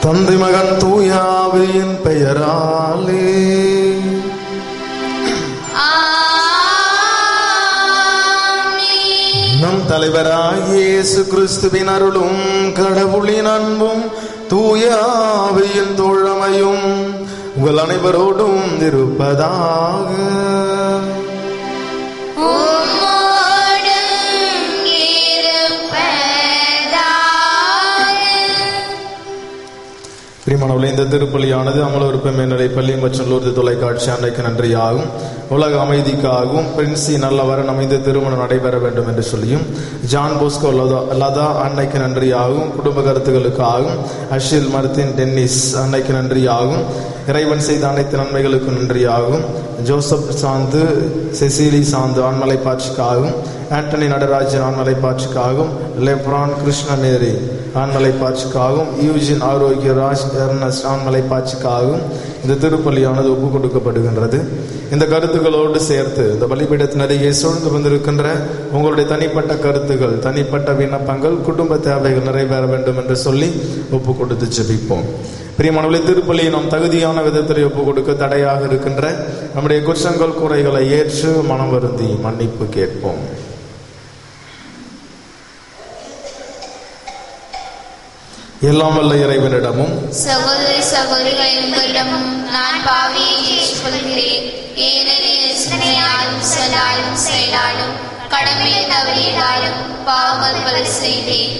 தந்தை மகன் தூய ஆவியின் பெயராலே. நம் தலைவராகிய இயேசு கிறிஸ்துவின் அருளும் கடவுளின் அன்பும் தூய ஆவியின் தோழமையும் உங்கள் அனைவரோடும் இருப்பதாக. பிரியமானவர்களே, இந்த திருப்பலியானது அமலோற்ப மேல்நிலை பள்ளி மற்றும் லூர்து தொலைக்காட்சி அன்னைக்கு நன்றியாகும், உலக அமைதிக்காகவும் பிரின்சி நல்லவரன் அமைந்த திருமணம் நடைபெற வேண்டும் என்று சொல்லியும், ஜான் போஸ்கோ லதா அன்னைக்கு நன்றியாகும், குடும்ப கருத்துக்களுக்காகவும், அஷில் மர்த்தின் டென்னிஸ் அன்னைக்கு நன்றியாகும், இறைவன் செய்த அனைத்து நன்மைகளுக்கு நன்றியாகும், ஜோசப் சாந்து செசிலி சாந்து ஆண்மலைப்பாட்சிக்காகவும், ஆண்டனி நடராஜன் ஆண்மலைப்பாட்சிக்காகவும், லெப்ரான் கிருஷ்ணமேரி ஆண்மலைப்பாட்சிக்காகவும், யூஜின் ஆரோக்கியராஜ் எர்னஸ்ட் ஆண்மலைப்பாட்சிக்காகவும் இந்த திருப்பலியானது ஒப்புக் கொடுக்கப்படுகின்றது. இந்த கருத்துக்களோடு சேர்த்து இந்த பலிபீடத்தினரையே சூழ்ந்து வந்திருக்கின்ற உங்களுடைய தனிப்பட்ட கருத்துக்கள், தனிப்பட்ட விண்ணப்பங்கள், குடும்ப தேவைகள் நிறைவேற வேண்டும் என்று சொல்லி ஒப்புக் கொடுத்து ஜெபிப்போம். பிரியமானவர்களே, திருப்பலியை நாம் தகுதியான விதத்தில் ஒப்புக் கொடுக்க தடையாக இருக்கின்ற நம்முடைய குற்றங்கள் குறைகளை ஏற்று மனம் வருந்தி மன்னிப்பு கேட்போம். எல்லாம் வல்ல இறைவனிடமும் சகோதரி சகோதரிகள் உங்களிடமும் நான் பாவியை ஏற்றுக்கொள்கிறேன். ஏனெனில் சிந்தனையாலும் சொல்லாலும் செயலாலும் கடமையை தவறியதாலும் பாவங்கள் பல செய்தேன்.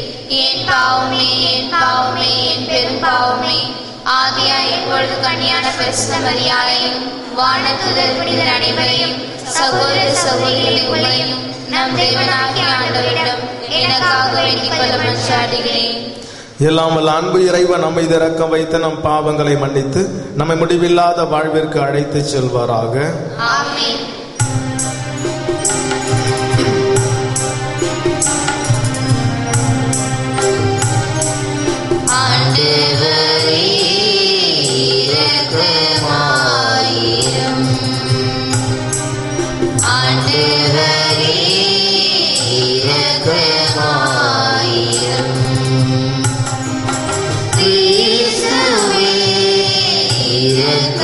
என் பாவமே என் பாவமே என் பெரும் பாவமே. ஆகையால் இப்பொழுது கன்னியான பரிசுத்த மரியாதையும் வானதூதர் புனிதர் அனைவரையும் சகோதர சகோதரிகளை உங்களையும் நம் தேவனாகிய ஆண்டவரிடம் எனக்காக வேண்டிக் கொள்ள மன்றாடுகிறேன். எல்லாம் வல்ல அன்பு இறைவன் நம்மை இரக்கம் வைத்து நம் பாவங்களை மன்னித்து நம்மை முடிவில்லாத வாழ்விற்கு அழைத்து செல்வாராக. ஆமென். ஆண்டவரே இரக்கமாயிரும். ஆண்டவரே இரக்கமாயிரும். கிறிஸ்துவே இரக்கமாயிரும்.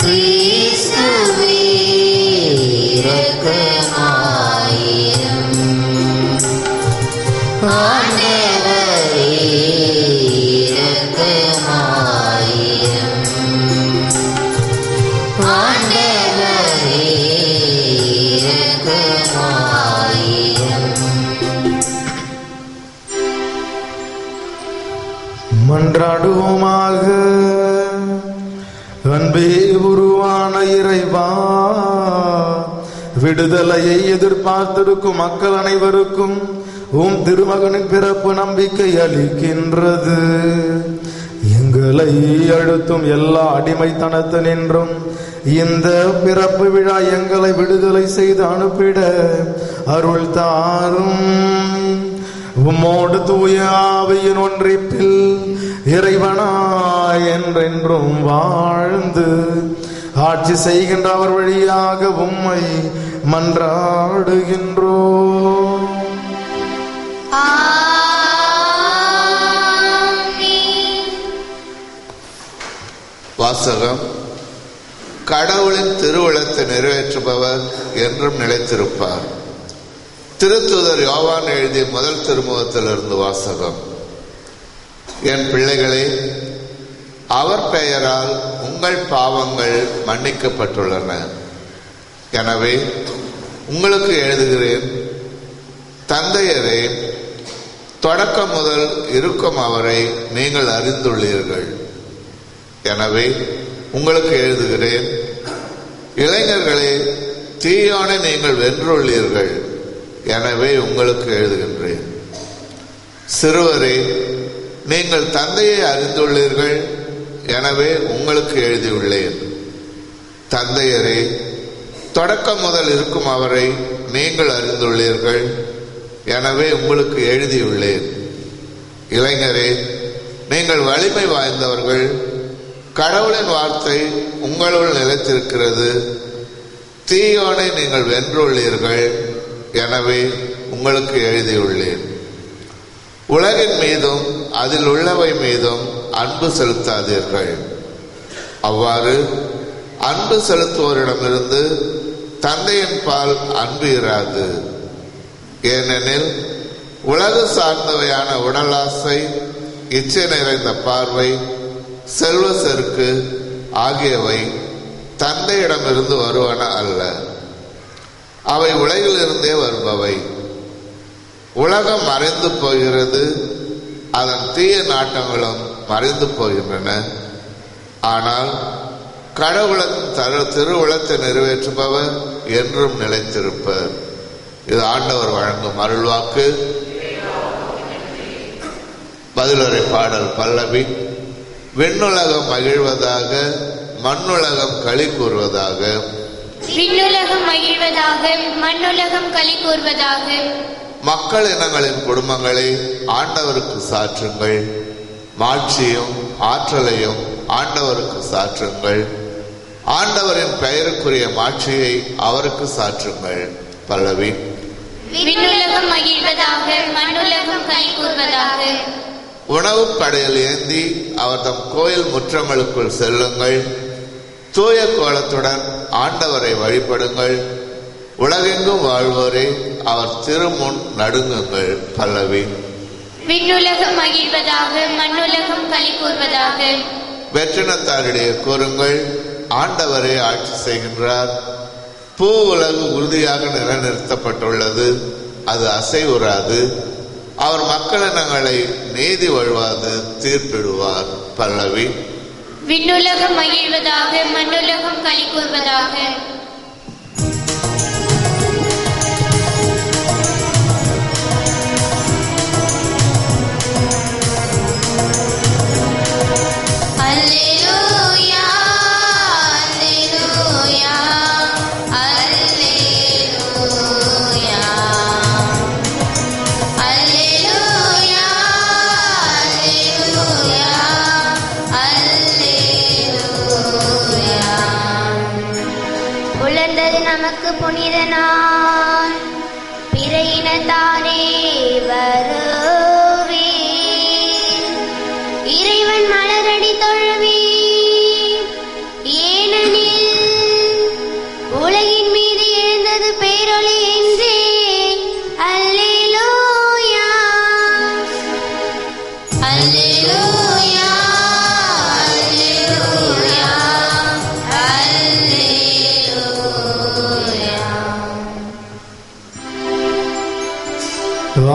கிறிஸ்துவே இரக்கமாயிரும். ஆண்டவரே இரக்கமாயிரும். ஆண்டவரே இரக்கமாயிரும். மன்றாடுவோமாக. அன்பே உருவான இறைவா, விடுதலையை எதிர்பார்த்திருக்கும் மக்கள் அனைவருக்கும் உம் திருமகனின் பிறப்பு நம்பிக்கை அளிக்கின்றது. எங்களை அழுத்தும் எல்லா அடிமைத்தனத்தினின்றும் இந்த பிறப்பு விழா எங்களை விடுதலை செய்து அனுப்பிட அருள் தாரும். உம்மோடு தூய ஆவியின் ஒன்றிப்பில் இறைவனாய் என்றென்றும் வாழ்ந்து ஆட்சி செய்கின்ற அவர் வழியாக உம்மை மன்றாடுகின்றோம். வாசகம். கடவுளின் திருவுளத்தை நிறைவேற்றுபவர் என்றும் நிலைத்திருப்பார். திருத்தூதர் யோவான் எழுதிய முதல் திருமுகத்திலிருந்து வாசகம். என் பிள்ளைகளே, அவர் பெயரால் உங்கள் பாவங்கள் மன்னிக்கப்பட்டுள்ளன. எனவே உங்களுக்கு எழுதுகிறேன். தந்தையரே, தொடக்கம் முதல் இருக்கும் அவரை நீங்கள் அறிந்துள்ளீர்கள். எனவே உங்களுக்கு எழுதுகிறேன். இளைஞர்களே, தீயோனை நீங்கள் வென்றுள்ளீர்கள். எனவே உங்களுக்கு எழுதுகின்றேன். சிறுவரே, நீங்கள் தந்தையை அறிந்துள்ளீர்கள். எனவே உங்களுக்கு எழுதியுள்ளேன். தந்தையரே, தொடக்கம் முதல் இருக்கும் அவரை நீங்கள் அறிந்துள்ளீர்கள். எனவே உங்களுக்கு எழுதியுள்ளேன். இளைஞரே, நீங்கள் வலிமை வாய்ந்தவர்கள். கடவுளின் வார்த்தை உங்களுள் நிலைத்திருக்கிறது. தீயோனை நீங்கள் வென்றுள்ளீர்கள். எனவே உங்களுக்கு எழுதியுள்ளேன். உலகின் மீதும் அதில் உள்ளவை மீதும் அன்பு செலுத்தாதீர்கள். அவ்வாறு அன்பு செலுத்துவோரிடமிருந்து தந்தையின் பால் அன்பு இராது. ஏனெனில் உலகு சார்ந்தவையான உடலாசை, இச்சை நிறைந்த பார்வை, செல்வ செருக்கு ஆகியவை தந்தையிடமிருந்து வருவன அல்ல, அவை உலகிலிருந்தே வருபவை. உலகம் மறைந்து போகிறது, அதன் தீய நாட்டங்களும் மறைந்து போகின்றன. ஆனால் கடவுளின் திருவுளத்தை நிறைவேற்றுபவர் என்றும் நிலைத்திருப்பர். இது ஆண்டவர் வழங்கும் அருள்வாக்கு. பதிலுரை பாடல் பல்லவி. விண்ணுலகம் மகிழ்வதாக, மண்ணுலகம் களி கூறுவதாக. விண்ணுலகம் மகிழ்வதாக, மண்ணுலகம் களி கூறுவதாக. மக்கள் இனங்களின் குடும்பங்களை ஆண்டவருக்கு சாற்றுங்கள், மாட்சியும் ஆற்றலையும் ஆண்டவருக்கு சாற்றுங்கள். ஆண்டவரின் பெயருக்குரிய மாட்சியை அவருக்கு சாற்றுங்கள். பல்லவி. விண்ணுலகம் மகிழ்வதாக, மண்ணுலகம் களி கூறுவதாக. உணவு படையில் ஏந்தி அவர் தம் கோயில் முற்றங்களுக்குள் செல்லுங்கள். தூய கோலத்துடன் ஆண்டவரை வழிபடுங்கள். உலகெங்கும் வாழ்வோரே அவர் திருமுன் நடுங்குங்கள். பல்லவி. விண்ணுலகம் மகிழ்வதாக, மண்ணுலகம் களி கூறுவதாக. வெற்றினத்தாரிடையே கூறுங்கள், ஆண்டவரே ஆட்சி செய்கின்றார். பூ உலகு உறுதியாக நிலைநிறுத்தப்பட்டுள்ளது, அது அசைவுறாது. அவர் மக்களினங்களை நீதி வழுவாது தீர்ப்பிடுவார். பல்லவி. விண்ணுலகம் மகிழ்வதாக, மண்ணுலகம் களி கூறுவதாக. அல்லேலூயா, அல்லேலூயா, அல்லேலூயா. அல்லேலூயா, அல்லேலூயா, அல்லேலூயா. உலர்ந்தது நமக்கு புனித நாள், பிற இனத்தானே வருவே. இறைவன் மலரடி தொழுவே, ஏனெனில் உலகின் மீது எழுந்தது பேரொளி என்றே. அல்லேலூயா, அல்லேலூயா, அல்லேலூயா, அல்லேலூயா.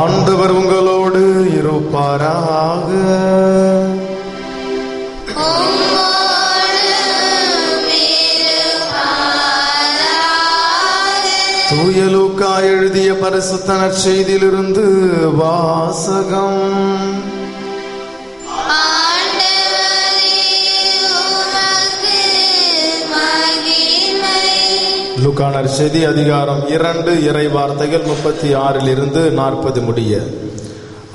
ஆண்டவர் உங்களோடு இருப்பாராக. தூய லூக்கா எழுதிய பரிசுத்த நற்செய்தியிலிருந்து வாசகம். லூக்கா நற்செய்தி அதிகாரம் 2 இறை வார்த்தைகள் 36 40 முடிய.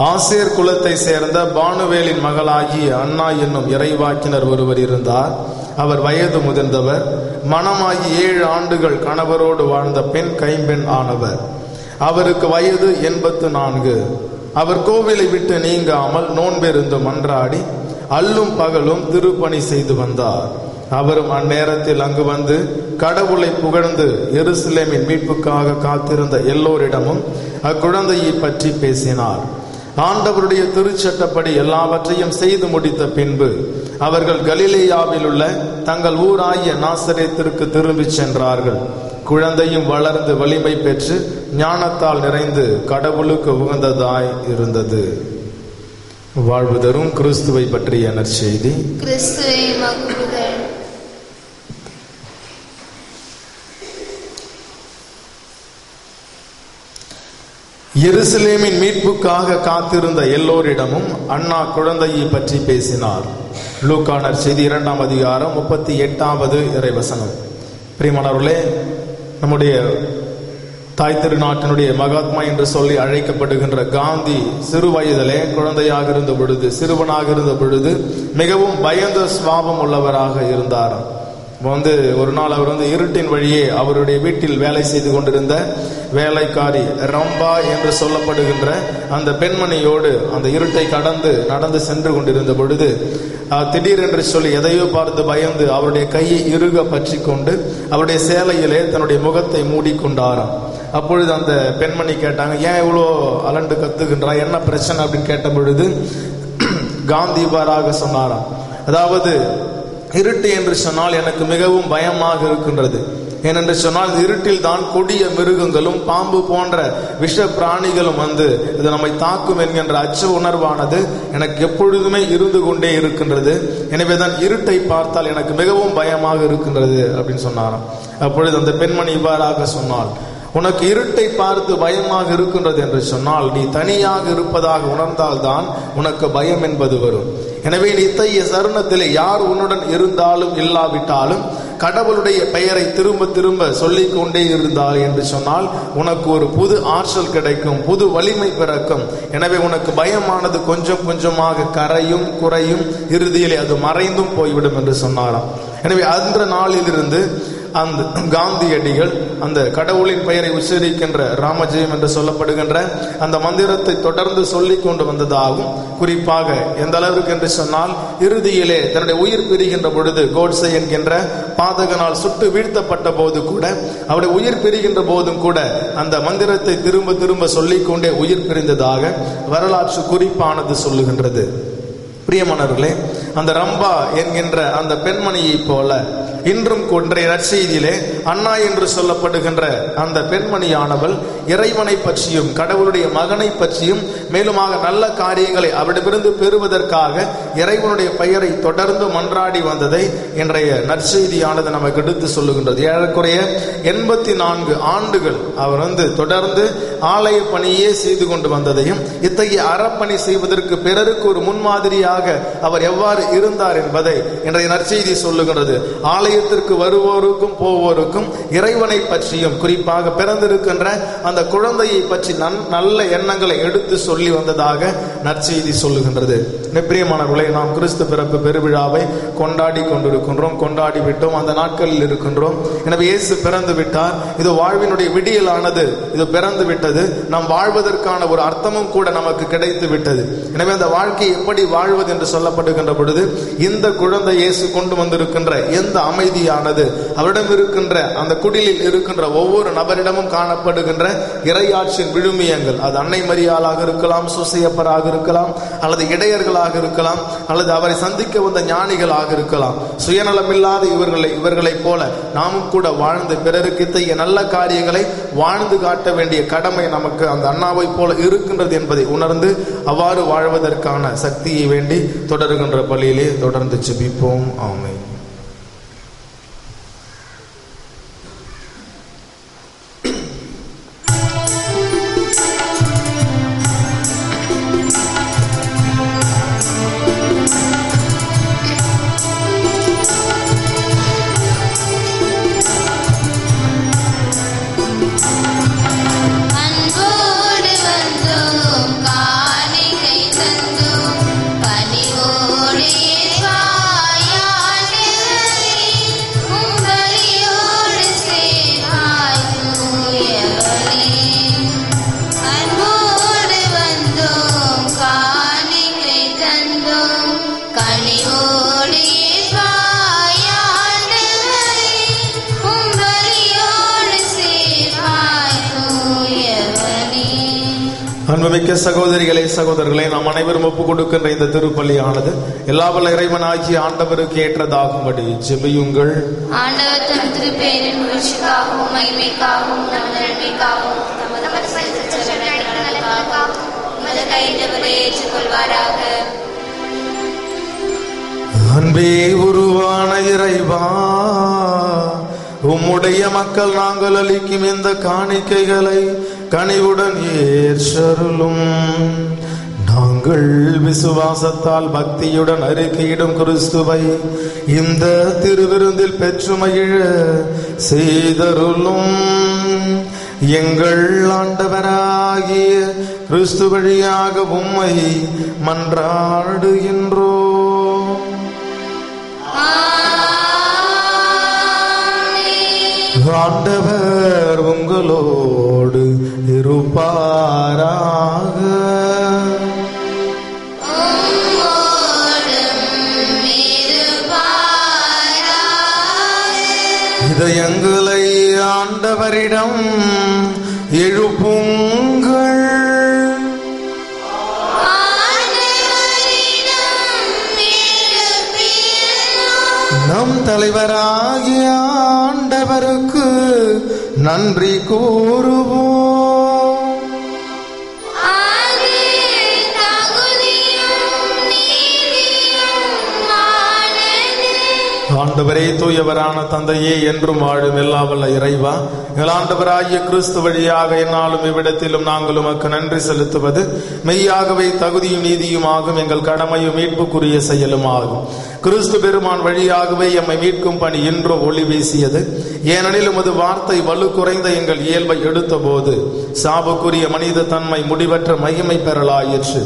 ஆசேர் குலத்தை சேர்ந்த பானுவேலின் மகளாகிய அன்னா என்னும் இறைவாக்கினர் ஒருவர் இருந்தார். அவர் வயது முதிர்ந்தவர், மணமாகி 7 ஆண்டுகள் கணவரோடு வாழ்ந்த பெண் கைம்பெண் ஆனவர். அவருக்கு வயது 84. அவர் கோவிலை விட்டு நீங்காமல் நோன்பிருந்து மன்றாடி அல்லும் பகலும் திருப்பணி செய்து வந்தார். அவரும் அந்நேரத்தில் அங்கு வந்து கடவுளை புகழ்ந்து எருசலேமின் மீட்புக்காக காத்திருந்த எல்லோரிடமும் அக்குழந்தையை பற்றி பேசினார். ஆண்டவருடைய திருச்சட்டப்படி எல்லாவற்றையும் செய்து முடித்த பின்பு அவர்கள் கலிலேயாவில் உள்ள தங்கள் ஊராகிய நாசரேத்திற்கு திரும்பி சென்றார்கள். குழந்தையும் வளர்ந்து வலிமை பெற்று ஞானத்தால் நிறைந்து கடவுளுக்கு உகந்ததாய் இருந்தது. வாழ்வு தரும் கிறிஸ்துவை பற்றிய நற்செய்தி. கிறிஸ்துவே மகிழ்வுகள். எருசலேமின் மீட்புக்காக காத்திருந்த எல்லோரிடமும் அன்னா குழந்தையை பற்றி பேசினார். லூக்கா நற்செய்தி 2 அதிகாரம் 38 இறைவசனம். பிரியமானவர்களே, நம்முடைய தாய் திருநாட்டினுடைய மகாத்மா என்று சொல்லி அழைக்கப்படுகின்ற காந்தி சிறு வயதிலே குழந்தையாக இருந்த பொழுது, சிறுவனாக இருந்த பொழுது மிகவும் பயந்த சுபாவம் உள்ளவராக இருந்தார். ஒரு நாள் அவர் இருட்டின் வழியே அவருடைய வீட்டில் வேலை செய்து கொண்டிருந்த வேலைக்காரி ரம்பா என்று சொல்லப்படுகின்ற அந்த பெண்மணியோடு அந்த இருட்டை கடந்து நடந்து சென்று கொண்டிருந்த பொழுது திடீரென்று சொல்லி எதையோ பார்த்து பயந்து அவருடைய கையை இறுக பற்றி கொண்டு அவருடைய சேலையிலே தன்னுடைய முகத்தை மூடிக்கொண்டாராம். அப்பொழுது அந்த பெண்மணி கேட்டாங்க, ஏன் இவ்வளோ அலண்டு கத்துகின்றா, என்ன பிரச்சனை அப்படின்னு கேட்ட பொழுது காந்தி இவ்வாறாக சொன்னாராம், அதாவது இருட்டு என்று சொன்னால் எனக்கு மிகவும் பயமாக இருக்கின்றது. ஏனென்று சொன்னால் இருட்டில் தான் கொடிய மிருகங்களும் பாம்பு போன்ற விஷ பிராணிகளும் இது நம்மை தாக்கும் என்கின்ற அச்ச உணர்வானது எனக்கு எப்பொழுதுமே இருந்து கொண்டே இருக்கின்றது. எனவேதான் இருட்டை பார்த்தால் எனக்கு மிகவும் பயமாக இருக்கின்றது அப்படின்னு சொன்னாராம். அப்பொழுது அந்த பெண்மணி இவ்வாறாக சொன்னாள், உனக்கு இருட்டை பார்த்து பயமாக இருக்கின்றது என்று சொன்னால் நீ தனியாக இருப்பதாக உணர்ந்தால்தான் உனக்கு பயம் என்பது வரும். எனவே நீ இத்தகைய சருணத்திலே யார் உன்னுடன் இருந்தாலும் இல்லாவிட்டாலும் கடவுளுடைய பெயரை திரும்ப திரும்ப சொல்லிக் கொண்டே இருந்தால் என்று சொன்னால் உனக்கு ஒரு புது ஆற்றல் கிடைக்கும், புது வலிமை பிறக்கும். எனவே உனக்கு பயமானது கொஞ்சம் கொஞ்சமாக கரையும் குறையும், இறுதியிலே அது மறைந்தும் போய்விடும் என்று சொன்னாராம். எனவே அந்த நாளிலிருந்து அந்த காந்தியடிகள் அந்த கடவுளின் பெயரை உச்சரிக்கின்ற ராமஜெயம் என்று சொல்லப்படுகின்ற அந்த மந்திரத்தை தொடர்ந்து சொல்லிக் கொண்டு வந்ததாகும். குறிப்பாக எந்த அளவுக்கு என்று சொன்னால் இறுதியிலே தன்னுடைய உயிர் பிரிகின்ற பொழுது கோட்சே என்கின்ற பாதகனால் சுட்டு வீழ்த்தப்பட்ட போது கூட அவருடைய உயிர் பிரிகின்ற போதும் கூட அந்த மந்திரத்தை திரும்ப திரும்ப சொல்லிக்கொண்டே உயிர் பிரிந்ததாக வரலாற்று குறிப்பானது சொல்லுகின்றது. பிரியமானவர்களே, அந்த ரம்பா என்கின்ற அந்த பெண்மணியை போல இன்றும் கொன்றைய நற்செய்தியிலே அண்ணா என்று சொல்லப்படுகின்ற அந்த பெண்மணியானவள் இறைவனை பற்றியும் கடவுளுடைய மகனை பற்றியும் மேலுமாக நல்ல காரியங்களை அவரிடமிருந்து பெறுவதற்காக இறைவனுடைய பெயரை தொடர்ந்து மன்றாடி வந்ததை இன்றைய நற்செய்தியானது நமக்கு எடுத்து சொல்லுகின்றது. ஏறக்குறைய 84 ஆண்டுகள் அவர் தொடர்ந்து ஆலய பணியே செய்து கொண்டு வந்ததையும் இத்தகைய அறப்பணி செய்வதற்கு பிறருக்கு ஒரு முன்மாதிரியாக அவர் எவ்வாறு இருந்தார் என்பதை இன்றைய நற்செய்தி சொல்லுகின்றது. ஆலயத்திற்கு வருவோருக்கும் போவோருக்கும் இறைவனை பற்றியும் குறிப்பாக பிறந்திருக்கின்ற அந்த குழந்தையை பற்றி நல்ல எண்ணங்களை எடுத்து சொல்லி வந்ததாக நற்செய்தி சொல்லுகின்றது. பிரியமானவர்களே, நாம் கிறிஸ்து பிறப்பு பெருவிழாவை கொண்டாடி கொண்டிருக்கின்றோம், கொண்டாடி விட்டோம், அந்த நாட்களில் இருக்கின்றோம். எனவே இயேசு பிறந்து விட்டார், இது வாழ்வினுடைய விடியலானது, இது பிறந்து விட்டது, நாம் வாழ்வதற்கான ஒரு அர்த்தமும் கூட நமக்கு கிடைத்து விட்டது. எனவே அந்த வாழ்க்கையை எப்படி வாழ்வது என்று சொல்லப்படுகின்ற பொழுது இந்த குழந்தை இயேசு கொண்டு வந்திருக்கின்ற எந்த அமைதியானது அவரிடம் இருக்கின்ற அந்த குடிலில் இருக்கின்ற ஒவ்வொரு நபரிடமும் காணப்படுகின்ற இறையாட்சியின் விழுமியங்கள், அது அன்னை மரியாளாக இருக்கலாம், சுசையப்பராக இருக்கலாம், அல்லது இடையர்களாக இருக்கலாம், அல்லது அவரை சந்திக்க வந்த ஞானிகளாக இருக்கலாம், சுயநலமில்லாத இவர்களைப் போல நாமும் கூட வாழ்ந்து பிறருக்கு இத்தகைய நல்ல காரியங்களை வாழ்ந்து காட்ட வேண்டிய கடமை நமக்கு அந்த அண்ணாவை போல இருக்கின்றது என்பதை உணர்ந்து அவ்வாறு வாழ்வதற்கான சக்தியை வேண்டி தொடருகின்ற பள்ளியிலே தொடர்ந்து ஜெபிப்போம். ஆமென். அன்புமிக்க சகோதரிகளே, சகோதரர்களே, நாம் அனைவரும் ஒப்புக் கொடுக்கின்ற இந்த திருப்பலியானது எல்லா வல்ல இறைவனாகிய ஆண்டவருக்கு ஏற்றதாகும்படி ஜெபியுங்கள். ஆண்டவர் தம் திருப்பெயரின் புகழ்ச்சிக்காகவும் மகிமைக்காகவும் நமது நன்மைக்காகவும் தமது பரிசுத்த நலனுக்காகவும் உமது கையிலிருப்பதை ஏற்றுக்கொள்வாராக. அன்பே உருவான இறைவா, உம்முடைய மக்கள் நாங்கள் அளிக்கும் இந்த காணிக்கைகளை கனிவுடன் ஏற்றருளும். நாங்கள் விசுவாசத்தால் பக்தியுடன் அறிக்கையிடும் கிறிஸ்துவை இந்த திருவிருந்தில் பெற்று மகிழ செய்தருளும். எங்கள் ஆண்டவராகிய கிறிஸ்து வழியாக உம்மை மன்றாடுகின்றோம். ஆண்டவர் உங்களோடு இருப்பாராக. இதயங்களை ஆண்டவரிடம் எழுப்புங்கள். நம் தலைவராகிய ஆண்டவருக்கு நன்றி கூறுவோம். ஆண்டவரே, தூயவரான தந்தையே, என்றும் வாழும் எல்லா வல்ல இறைவா, எங்கள் ஆண்டவராகிய கிறிஸ்து வழியாக என்னாலும் இவ்விடத்திலும் நாங்கள் உமக்கு நன்றி செலுத்துவது மெய்யாகவே தகுதியும் நீதியுமாகும், எங்கள் கடமையும் மீட்புக்குரிய செயலுமாகும். கிறிஸ்து பெருமான் வழியாகவே எம்மை மீட்கும் பணி இன்று ஒளி வீசியது. ஏனெனில் உமது வார்த்தை வலு குறைந்த எங்கள் இயல்பை எடுத்த போது சாபுக்குரிய மனித தன்மை முடிவற்ற மகிமை பெறலாயிற்று.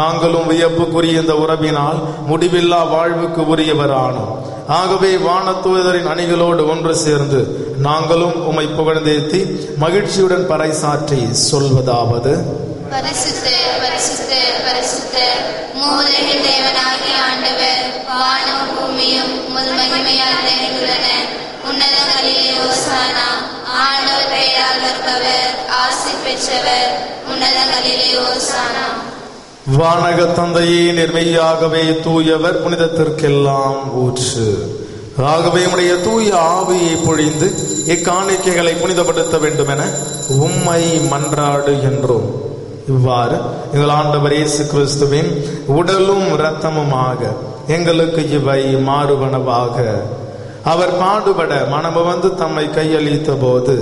நாங்களும் வியப்புக்குரிய இந்த உறவினால் முடிவில்லா வாழ்வுக்கு உரியவரானோம். ஆகவே வானதூதரின் அணிகளோடு ஒன்று சேர்ந்து நாங்களும் உம்மை புகழ்ந்தேத்தி மகிழ்ச்சியுடன் பறைசாற்றி சொல்வதாவது: பரிசுத்தர், பரிசுத்தர், பரிசுத்தர், மூவுலகின் தேவனாகிய ஆண்டவர், வானமும் பூமியும் உமது மகிமையால் நிறைந்துள்ளன. உன்னதங்களிலே ஓசானா. ஆண்டவர் பெயரால் வருபவர் ஆசி பெற்றவர். உன்னதங்களிலே ஓசானா. வானக தந்தையே, நிர்மையாகவே தூயவர், புனிதத்திற்கெல்லாம் ஊற்று. ஆகவே உடைய தூய ஆவியை பொழிந்து இக்காணிக்கைகளை புனிதப்படுத்த வேண்டும் என உம்மை மன்றாடுகின்றோம். இவ்வாறு எங்கள் ஆண்டவர் இயேசு கிறிஸ்துவின் உடலும் இரத்தமுமாக எங்களுக்கு இவை மாறுவனவாக. அவர் பாடுபட மனமு வந்து தம்மை கையளித்த போது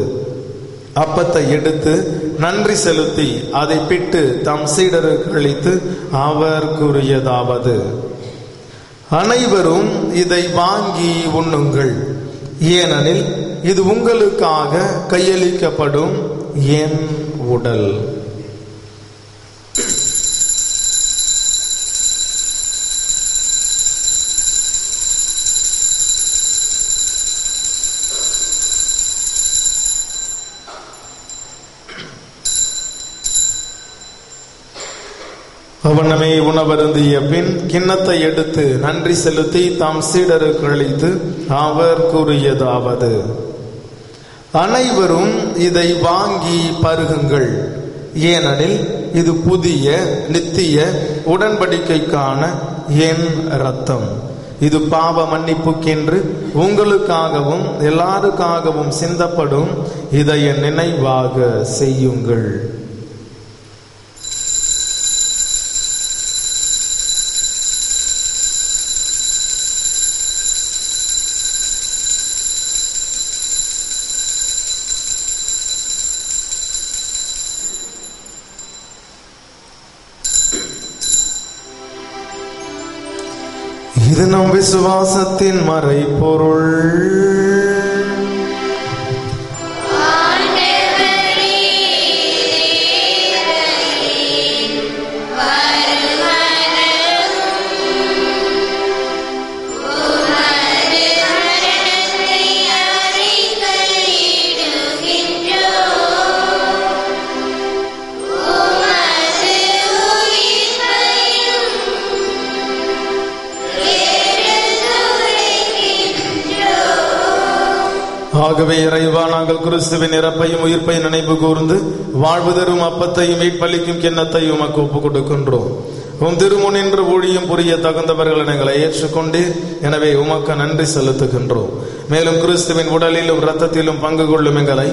அப்பத்தை எடுத்து நன்றி செலுத்தி அதை பிட்டு தம் சீடருக்கு அளித்து அவர் கூறியதாவது: அனைவரும் இதை வாங்கி உண்ணுங்கள், ஏனெனில் இது உங்களுக்காக கையளிக்கப்படும் என் உடல். அவனமே உணவருந்திய பின் கிண்ணத்தை எடுத்து நன்றி செலுத்தி தாம் சீடருக்கு அளித்து அவர் கூறியதாவது: அனைவரும் இதை வாங்கி பருகுங்கள், ஏனெனில் இது புதிய நித்திய உடன்படிக்கைக்கான என் இரத்தம். இது பாவ மன்னிப்புக்கென்று உங்களுக்காகவும் எல்லாருக்காகவும் சிந்தப்படும். இதை என் நினைவாக செய்யுங்கள். இது நம் விசுவாசத்தின் மறைபொருள். ஆகவே இறைவா, நாங்கள் கிறிஸ்துவின் இறப்பையும் உயிர்ப்பையும் நினைவு கூர்ந்து வாழ்வு தரும் அப்பத்தையும் மீட்பளிக்கும் கிண்ணத்தையும் உமக்கு ஒப்புக் கொடுக்கின்றோம். உம் திருமுன் என்று ஊழியம் புரிய தகுந்தவர்கள் எங்களை ஏற்றுக்கொண்டீர். எனவே உமக்கு நன்றி செலுத்துகின்றோம். மேலும் கிறிஸ்துவின் உடலிலும் இரத்தத்திலும் பங்கு கொள்ளும் எங்களை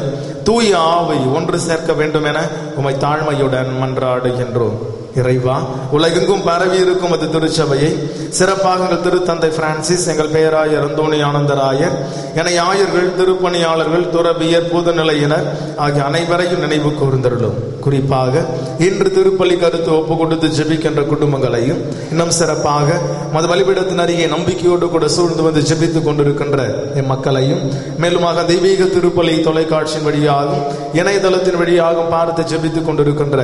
தூய ஆவி ஒன்று சேர்க்க வேண்டும் என உம்மை தாழ்மையுடன் மன்றாடுகின்றோம். இறைவா, உலகெங்கும் பரவி இருக்கும் அது திருச்சபையை சிறப்பாக எங்கள் திருத்தந்தை பிரான்சிஸ், எங்கள் பெயராயர் அந்தோணி ஆனந்தராயர், என ஆயர்கள், திருப்பணியாளர்கள், துறவியர், பொதுநிலையினர் ஆகிய அனைவரையும் நினைவு கூர்ந்தருளும். குறிப்பாக இன்று திருப்பலி கருத்து ஒப்பு கொடுத்து ஜெபிக்கின்ற குடும்பங்களையும், இன்னும் சிறப்பாக மது பலிபீடத்தின் அருகே நம்பிக்கையோடு கூட சூழ்ந்து வந்து ஜெபித்துக் கொண்டிருக்கின்ற என் மக்களையும், மேலுமாக தெய்வீக திருப்பலி தொலைக்காட்சியின் வழியாகவும் இணையதளத்தின் வழியாகவும் பார்த்து ஜெபித்துக் கொண்டிருக்கின்ற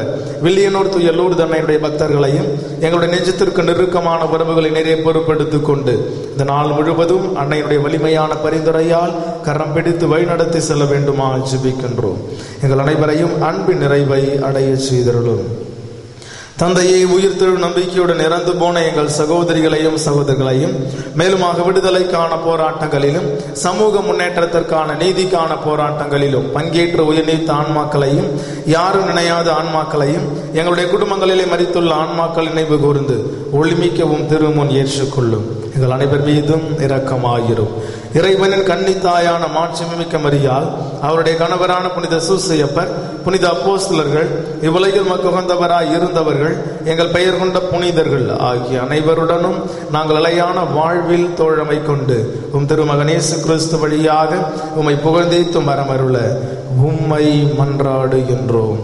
வில்லியனூர் தூய லூர்து அன்னை அன்னையுடைய பக்தர்களையும் எங்களுடைய நெஞ்சத்திற்கு நெருக்கமான உறவுகளை நிறைய பொறுப்பெடுத்துக் கொண்டு இந்த நாள் முழுவதும் அன்னையுடைய வலிமையான பரிந்துரையால் கரம் பிடித்து வழிநடத்தி செல்ல வேண்டுமா ஜெபிக்கின்றோம். எங்கள் அனைவரையும் அன்பின் நிறைவை அடைய செய்தருளும். தந்தையை உயிர்த்தெழு நம்பிக்கையுடன் இறந்து போன எங்கள் சகோதரிகளையும் சகோதரர்களையும், மேலுமாக விடுதலைக்கான போராட்டங்களிலும் சமூக முன்னேற்றத்திற்கான நீதிக்கான போராட்டங்களிலும் பங்கேற்ற உயிர்நீத்த ஆன்மாக்களையும், யாரும் நினையாத ஆன்மாக்களையும், எங்களுடைய குடும்பங்களிலே மரித்துள்ள ஆன்மாக்கள் நினைவு கூர்ந்து ஒளிமிக்கவும் திருமுன் ஏற்றுக்கொள்ளும். எங்கள் அனைவர் மீதும் இரக்கமாயிரும். இறைவனின் கன்னித்தாயான மாட்சிமிக்க மரியாள், அவருடைய கணவரான புனித சூசையப்பர், புனித அப்போஸ்தலர்கள், இவ்வுலகில் மக்குகந்தவராய் இருந்தவர்கள், எங்கள் பெயர் கொண்ட புனிதர்கள் ஆகிய அனைவருடனும் நாங்கள் நிலையான வாழ்வில் தோழமை கொண்டு திருமகன் இயேசு கிறிஸ்து வழியாக உம்மை புகழ்ந்தேத்தும் வரமருள உம்மை மன்றாடுகின்றோம்.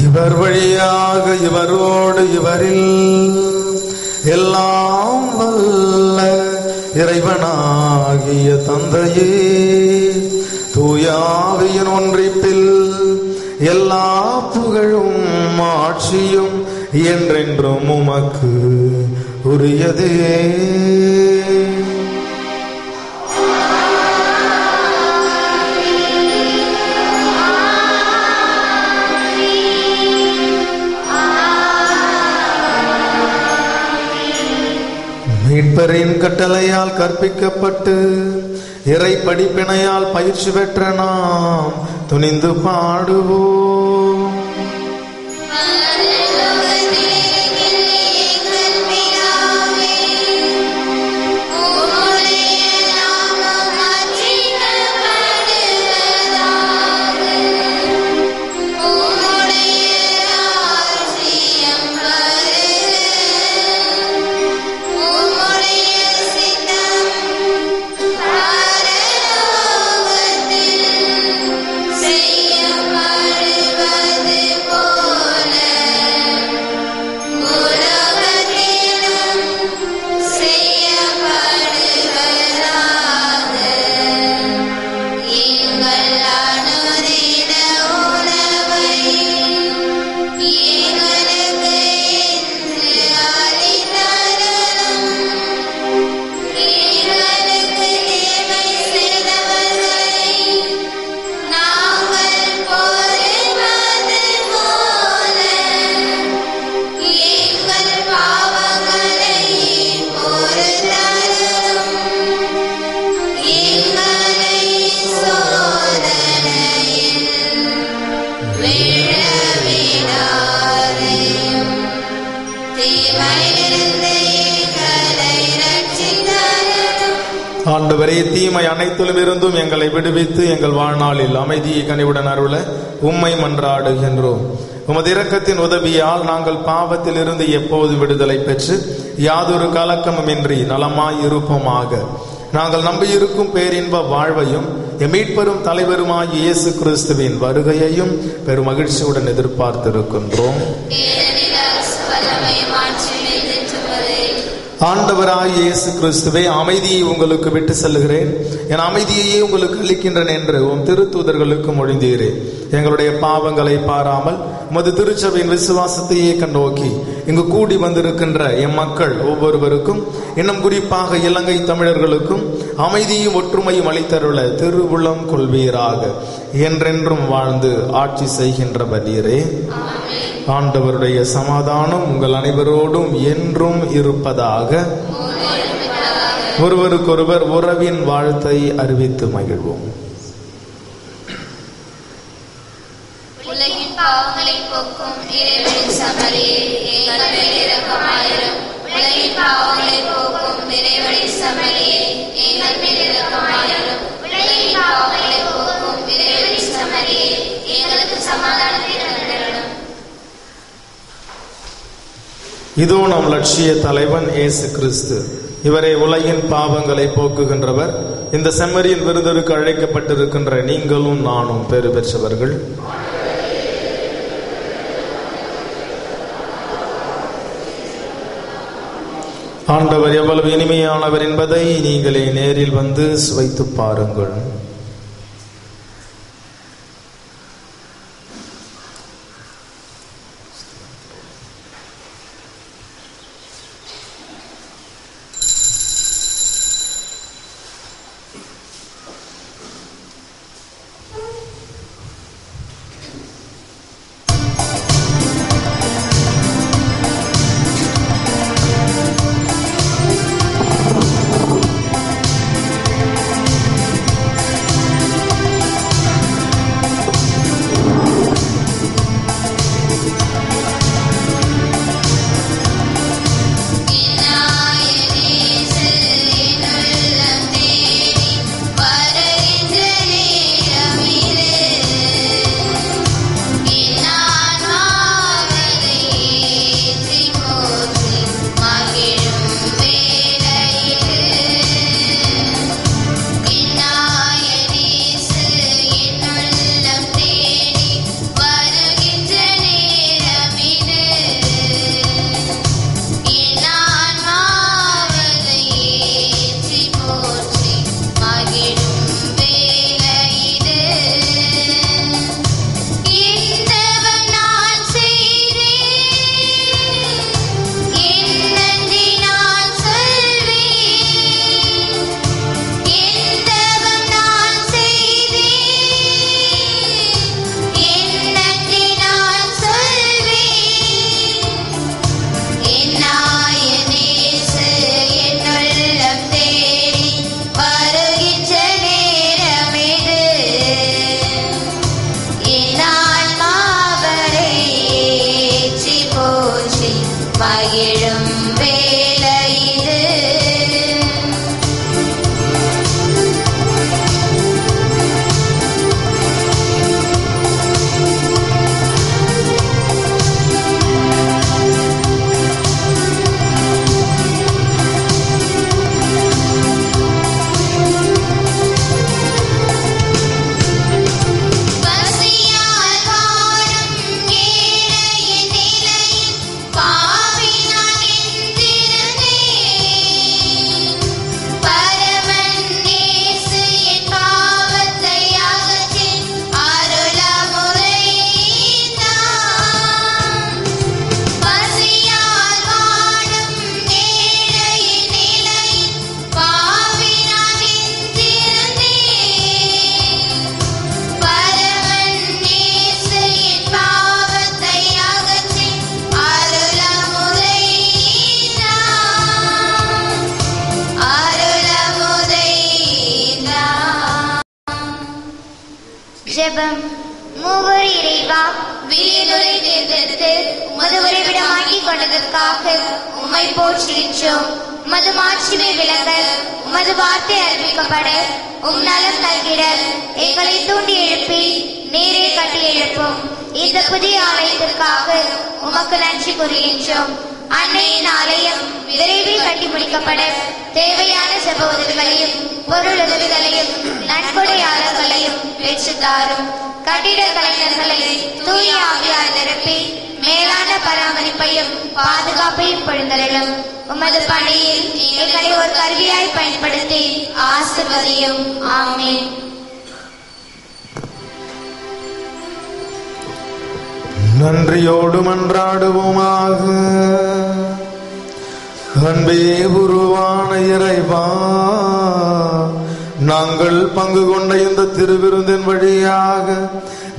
இவர் வழியாக இவரோடு இவரில் எல்லாம் வல்ல இறைவனாகிய தந்தையே, தூயாவியின் ஒன்றிப்பில் எல்லா புகழும் ஆட்சியும் என்றென்றும் உமக்கு உரியதே. மீட்பரின் கட்டளையால் கற்பிக்கப்பட்டு இறை படிப்பினையால் பயிற்சி பெற்ற நாம் துணிந்து பாடுவோம். ஆண்டவரே, தீமை அனைத்திலும் இருந்தும் எங்களை விடுவித்து எங்கள் வாழ்நாளில் அமைதியை கனிவுடன் அருள உம்மை மன்றாடுகின்றோம். உமது இரக்கத்தின் உதவியால் நாங்கள் பாவத்தில் இருந்து எப்போது விடுதலை பெற்று யாதொரு கலக்கமுமின்றி நலமாய் இருப்போமாக. நாங்கள் நம்பியிருக்கும் பேரின்ப வாழ்வையும் மீட்பெரும் தலைவருமாகிய இயேசு கிறிஸ்துவின் வருகையையும் பெரும் மகிழ்ச்சியுடன் எதிர்பார்த்திருக்கின்றோம். ஆண்டவராகிய இயேசு கிறிஸ்துவே, அமைதியை உங்களுக்கு விட்டு செல்லுகிறேன், என் அமைதியையே உங்களுக்கு அளிக்கின்றேன் என்று உம் திருத்தூதர்களுக்கு மொழிந்தீரே. எங்களுடைய பாவங்களை பாராமல் உமது திருச்சபையின் விசுவாசத்தையே கண்ணோக்கி இங்கு கூடி வந்திருக்கின்ற எம் மக்கள் ஒவ்வொருவருக்கும், இன்னும் குறிப்பாக இலங்கை தமிழர்களுக்கும் அமைதியும் ஒற்றுமையும் அளித்தருள திருவுளம் கொள்வீராக. என்றென்றும் வாழ்ந்து ஆட்சி செய்கின்றவர் நீரே. ஆண்டவருடைய சமாதானம் உங்கள் அனைவரோடும் என்றும் இருப்பதாக. ஒருவருக்கொருவர் உறவின் வாழ்த்தை அறிவித்து மகிழ்வோம். உலகின் பாவங்களை போக்கும் இறைவனின் சமரியே, எங்கள் மேல் இரக்கமாயிரும். உலகின் பாவங்களை போக்கும் இறைவனின் சமரியே, எங்கள் மேல் இரக்கமாயிரும். உலகின் பாவங்களை போக்கும் இறைவனின் சமரியே, எங்களுக்கு சமாதானத்தை தந்தருளும். இதோ நம் லட்சிய தலைவன் இயேசு கிறிஸ்து. இவரே உலகின் பாவங்களை போக்குகின்றவர். இந்த செம்மறியின் விருந்திற்கு அழைக்கப்பட்டிருக்கின்ற நீங்களும் நானும் பெறு பெற்றவர்கள். ஆண்டவர் எவ்வளவு இனிமையானவர் என்பதை நீங்களே நேரில் வந்து சுவைத்து பாருங்கள். ஜெபம். மூவர் இறைவா, விரியனுரை தேர்ந்தெடுத்து உமது உறைவிடமாக்கிக் கொண்டதற்காக உம்மை போற்றுகின்றோம். உமது மாட்சிமை விளங்க, உமது வார்த்தை அறிவிக்கப்பட, உம் நலம் நல்கிட எங்களை தூண்டி எழுப்பி நீரே கட்டி எழுப்பும். இந்த புதிய ஆலயத்திற்காக உமக்கு நன்றி கூறுகின்றோம். அன்னையின் ஆலயம் விரைவில் கட்டி முடிக்கப்பட தேவையான செப உதவிகளையும் பொருள் உதவிகளையும் நன்கொடையாளர்களையும் பெற்றுத்தாரும். கட்டிட கலைஞர்களை தூய ஆவியால் நிரப்பி மேலான பராமரிப்பையும் பாதுகாப்பையும் பொழுந்தருளும். உமது பணியில் எங்களை ஒரு கருவியாய் பயன்படுத்தி ஆசீர்வதியும். ஆமென். நன்றியோடு மன்றாடுவோமாக. அன்பே உருவான இறைவா, நாங்கள் பங்கு கொண்ட இந்த திருவிருந்தின் வழியாக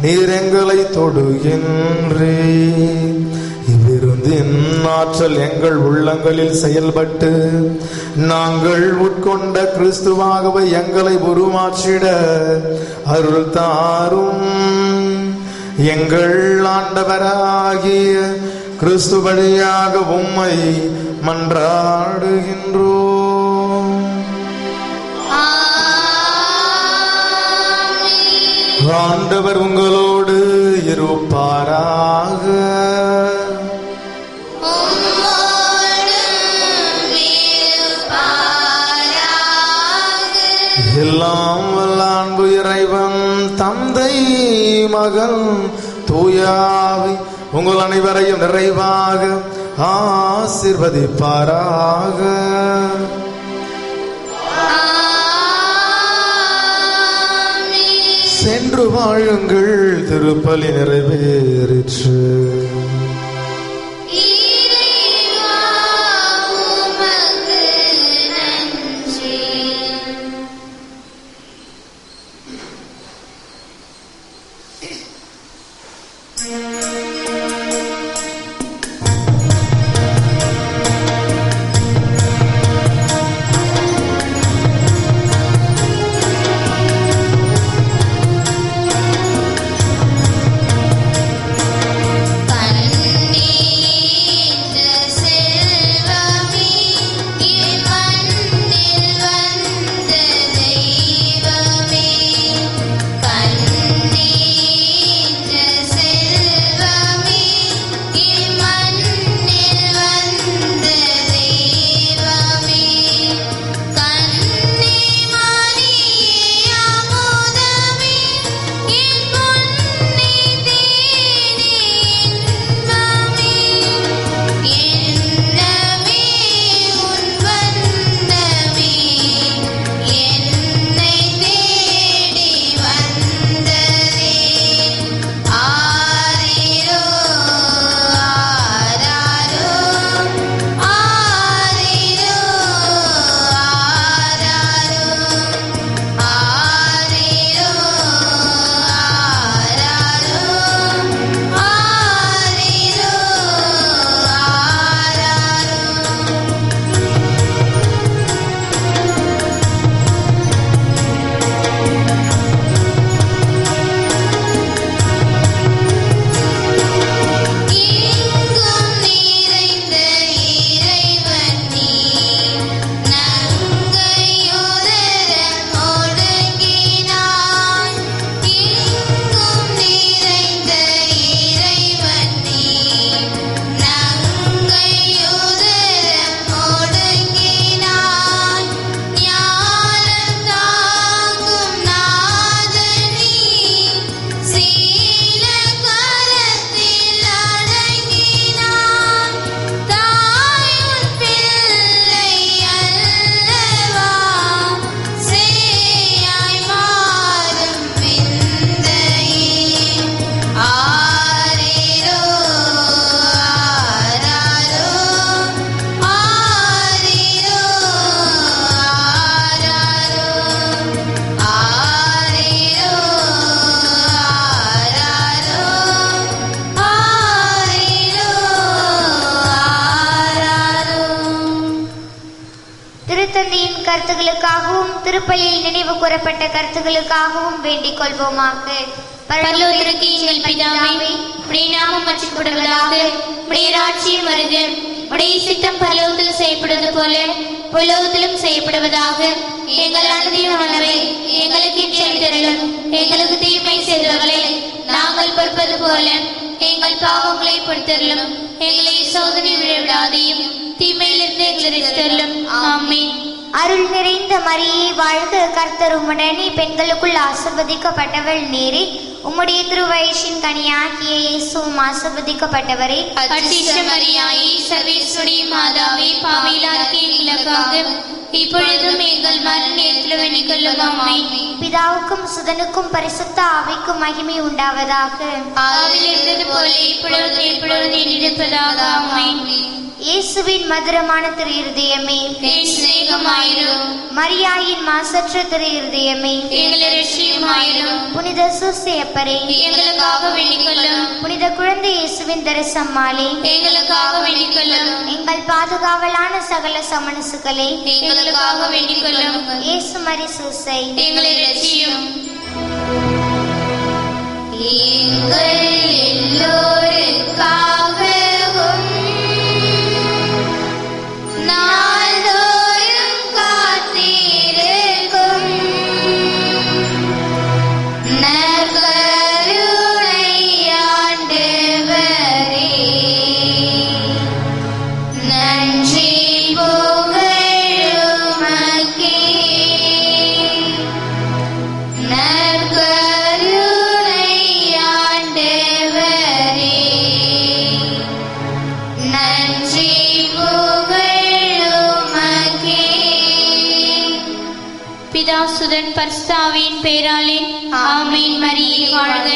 நீர் எங்களை தொடுகின்றே. இவ்விருந்தின் ஆற்றல் எங்கள் உள்ளங்களில் செயல்பட்டு நாங்கள் உட்கொண்ட கிறிஸ்துவாகவே எங்களை உருமாற்றிட அருள் தாரும். எங்கள் ஆண்டவராகிய கிறிஸ்து வழியாக உம்மை மன்றாடுகின்றோம். ஆண்டவர் உங்களோடு இருப்பாராக. எல்லாம் வல்ல அன்பு இறைவன் தந்தை மகன் தூயாவி உங்கள் அனைவரையும் நிறைவாக ஆசீர்வதிப்பாராக. சென்று வாழுங்கள், திருப்பலி நிறைவேறிற்று. கருத்துகளுக்காகவும் திருப்பலியில் நினைவு கூறப்பட்ட கருத்துகளுக்காகவும் வேண்டிக் கொள்வோமாக. பரலோகத்திற்கு எங்கள் பிதாவே, உம்முடைய நாமம் மகிமைப்படுவதாக, உம்முடைய ராஜ்யம் வருக, உம்முடைய சித்தம் பரலோகத்தில் செய்யப்படுவது போல உலகத்திலும் செய்யப்படுவதாக. எங்கள் அனுதின உணவை எங்களுக்கு செலுத்தலும், எங்களுக்கு தீமை செய்தவர்களை நாங்கள் பொறுப்பது போல எங்கள் பாவங்களை பொறுத்தருளும், எங்களை சோதனை விடாதையும் தீமையிலிருந்து எங்களை ரட்சித்தருளும். ஆமென். அருள் நிறைந்த மரியே வாழ்க, கர்த்தர் உம்முடனே, பெண்களுக்குள் ஆசீர்வதிக்கப்பட்டவள் நீரே. உம்முடைய திருவயிற்றின் கனியாகிய இயேசுவும் ஆசீர்வதிக்கப்பட்டவரே. அச்சிஷ்ட மரியாயே, சர்வேஸ்வரிய மாதாவே, பாவிலாகிய எங்களுக்காக இப்பொழுதும் எங்கள் மரண நேரத்தில் வேண்டிக் கொள்ளும். ஆமென். பிதாவுக்கும் சுதனுக்கும் பரிசுத்த ஆவிக்கும் மகிமை உண்டாவதாக. ஆதியில் இருந்தது போல இப்பொழுது எப்பொழுது இருப்பதாக. ஆமென். இயேசுவின் மதுரமான திரு இருதயமே, என் சிநேகமாயிரும். மரியாயின் மாசற்ற திரு இருதயமே, எங்களை ரட்சியுமாயிரும். புனித சூசையப்பரே, எங்களுக்காக வேண்டிக் கொள்ளும். புனித குழந்தை இயேசுவின் தரிசம்மாளே, எங்களுக்காக வேண்டிக் கொள்ளும். எங்கள் பாதுகாவலான சகல சமணசுகளே, எங்களுக்காக வேண்டிக் கொள்ளும். இயேசு மரி சூசை, எங்களை ரட்சியும். எங்கள் எல்லோருக்காகவும் நாள்தோறும் காத்திருக்கும் நற்கருணை ஆண்டவரே, நன்றி புகழுமக்கே. நற்கருணை ஆண்டவரே, நன்றி புகழுமக்கே. பிதா சுதன் பரிசுத்த ஆவியின் பெயராலே ஆமென். மரியே வாழ்க.